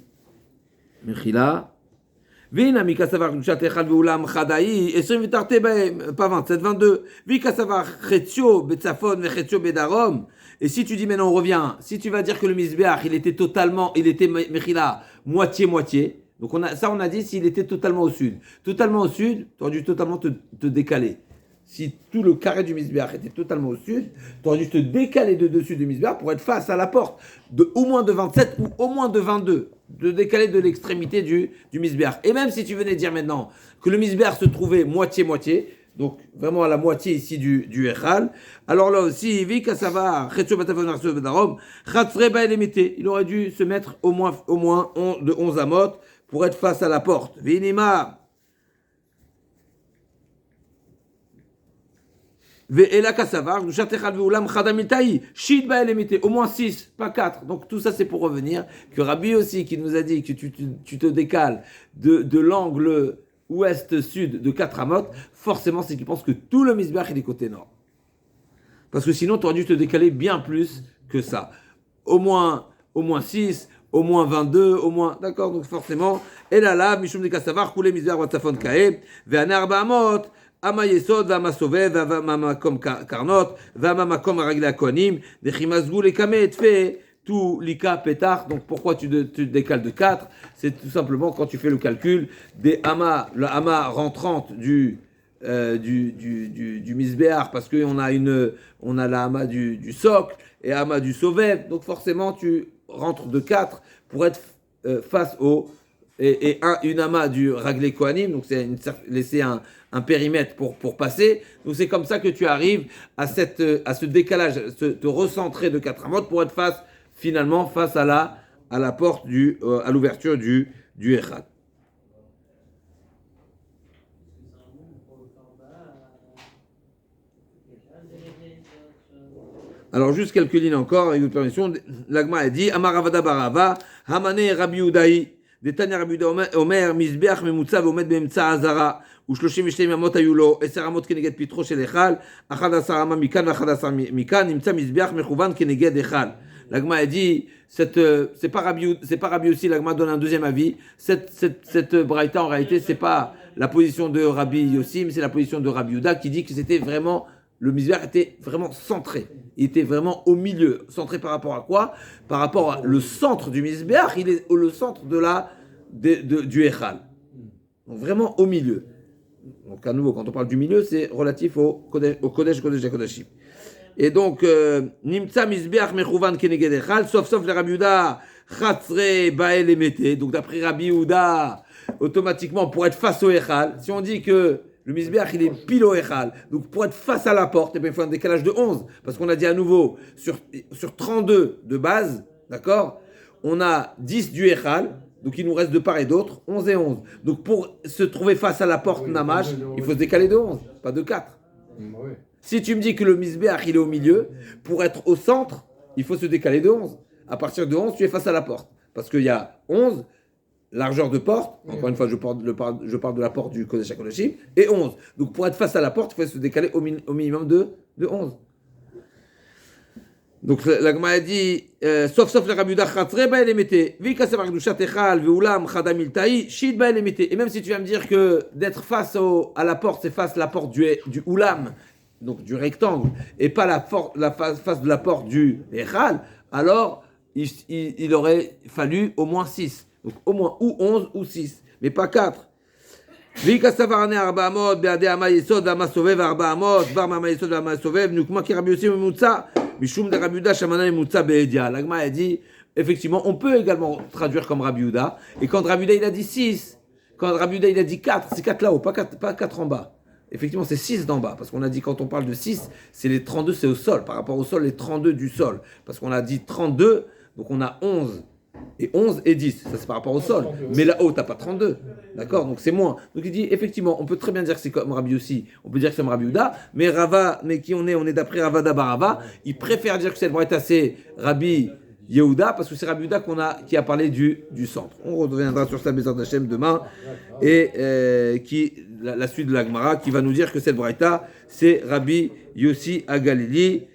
Mechila, Vina Mika Savar Kushat Echad Veulam Chadaï, et sur Vitarte, pas 27, 22, Vika Savar Chetio Betzafon Vechetio Bedarom, et si tu dis maintenant on revient, si tu vas dire que le Misbeach, il était Mechila, moitié-moitié, donc on a dit s'il était totalement au sud. Totalement au sud, tu aurais dû totalement te décaler. Si tout le carré du Misbeach était totalement au sud, tu aurais dû te décaler de dessus du Misbeach pour être face à la porte, au moins de 27 ou au moins de 22, de décaler de l'extrémité du Misbeach. Et même si tu venais dire maintenant que le Misbeach se trouvait moitié-moitié, donc vraiment à la moitié ici du Echal, alors là aussi, il aurait dû se mettre au moins de 11 amot pour être face à la porte. Vinima. Au moins 6, pas 4. Donc tout ça c'est pour revenir que Rabbi aussi qui nous a dit que tu te décales de l'angle ouest-sud de 4 amot, forcément c'est qu'il pense que tout le Misbeach est du côté nord. Parce que sinon tu aurais dû te décaler bien plus que ça. Au moins 6, au moins 22, au moins... D'accord, donc forcément... Et là, Mishum de Kassavar, Koulé Misbeach Watzafon Kae, Ve'aner Arba Amot, Ama Yesod, Vama Sovev, Vama Makom Karnot, Vama Makom Aragli Akonim, Vechimazgou Lekame Etfe, tout Lika Petar. Donc pourquoi tu te décales de 4? C'est tout simplement quand tu fais le calcul des Ama, le Ama rentrante du Misbéar, parce qu'on a la Ama du socle et Ama du Sovev. Donc forcément tu rentres de 4 pour être face au... Et une Ama du Raglé Kohanim, donc c'est laisser un périmètre pour passer. Donc c'est comme ça que tu arrives à ce décalage, te recentrer de 4 amot pour être finalement face à la porte à l'ouverture du Echad. Alors juste quelques lignes encore, avec votre permission. L'Agma a dit Amaravada Barava, Hamane Rabbi Udaï. דתניא רבי יהודה אומר, מזבח ממוצע ועומד באמצע העזרה, ו32 אמות היו לו, 10 אמות כנגד פתחו של היכל, 11 אמה מכאן ו11 מכאן, נמצא מזבח מכוון כנגד היכל. L'Agma a dit, c'est pas Rabbi aussi, l'Agma donne un deuxième avis, cette braïta en réalité, c'est pas la position de Rabbi Yossi, mais c'est la position de Rabbi Yehuda qui dit que c'était vraiment, le Misbeach était vraiment centré. Il était vraiment au milieu. Centré par rapport à quoi? Par rapport au centre du Misbeach, il est le centre du Echal. Donc vraiment au milieu. Donc à nouveau, quand on parle du milieu, c'est relatif au Kodesh HaKodashim. Et donc, Nimtza Misbeach Mechouvan Keneged Echal, sauf le Rabbi Yehuda, Chatzre Bael Emete. Donc d'après Rabbi Yehuda, automatiquement, pour être face au Echal, si on dit que le Misbeach, il est pile au Echal. Donc, pour être face à la porte, il faut un décalage de 11. Parce qu'on a dit à nouveau, sur 32 de base, d'accord, on a 10 du Echal. Donc, il nous reste de part et d'autre, 11 et 11. Donc, pour se trouver face à la porte Namash, il faut se décaler de 11, pas de 4. Oui. Si tu me dis que le Misbeach, il est au milieu, pour être au centre, il faut se décaler de 11. À partir de 11, tu es face à la porte. Parce qu'il y a 11... largeur de porte, encore une fois, je parle de la porte du Kodesh HaKodashim, et 11. Donc pour être face à la porte, il faut se décaler au minimum de 11. Donc la Gemara dit, sauf les Rabbi Yehuda Chatzre ba elemete, v'ikaseh b'kedushat echal ve'ulam chadam iltai, shid ba elemete. Et même si tu vas me dire que d'être face à la porte, c'est face à la porte du ulam, donc du rectangle, et pas face de la porte du echal, alors il aurait fallu au moins 6. Donc au moins ou 11 ou 6, mais pas 4. ויקה סברני 400 בידי אמה יסוד ואמה סובב 400 דבר מאמה יסוד ואמה סובב נוקמה כי רבי יוסי ממוצע משום דרבי יהודה שמנה ממוצע בעדיה. l'agma a dit effectivement on peut également traduire comme Rabbi Yehuda, et quand Rabbi Yehuda il a dit 6, quand Rabbi Yehuda il a dit 4, c'est 4 là-haut, pas 4 en bas. Effectivement c'est 6 d'en bas, parce qu'on a dit quand on parle de 6 c'est les 32, c'est au sol, par rapport au sol les 32 du sol, parce qu'on a dit 32, donc on a 11 et 11 et 10, ça c'est par rapport au sol. Mais là-haut, t'as pas 32. D'accord? Donc c'est moins. Donc il dit, effectivement, on peut très bien dire que c'est comme Rabbi aussi, on peut dire que c'est comme Rabbi Yehuda, mais Rava, mais qui on est d'après Rava Dabarava, il préfère dire que cette braïta c'est Rabbi Yehuda, parce que c'est Rabbi Yehuda qui a parlé du centre. On reviendra sur ça, Bezrat Hashem, demain, et la suite de la Gemara, qui va nous dire que cette braïta c'est Rabbi Yossi à Galilée.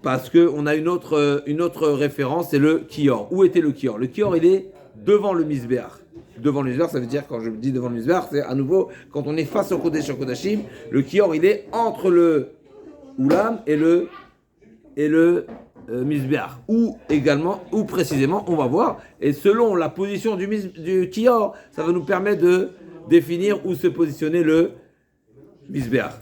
Parce qu'on a une autre référence, c'est le Kior. Où était le Kior? Le Kior, il est devant le Misbéach. Devant le Misbéach, ça veut dire, quand je dis devant le Misbéach, c'est à nouveau, quand on est face au Kodesh Kodashim, le Kior, il est entre le Oulam et le Misbéach. Ou précisément, on va voir, et selon la position du Kior, ça va nous permettre de définir où se positionner le Misbéach.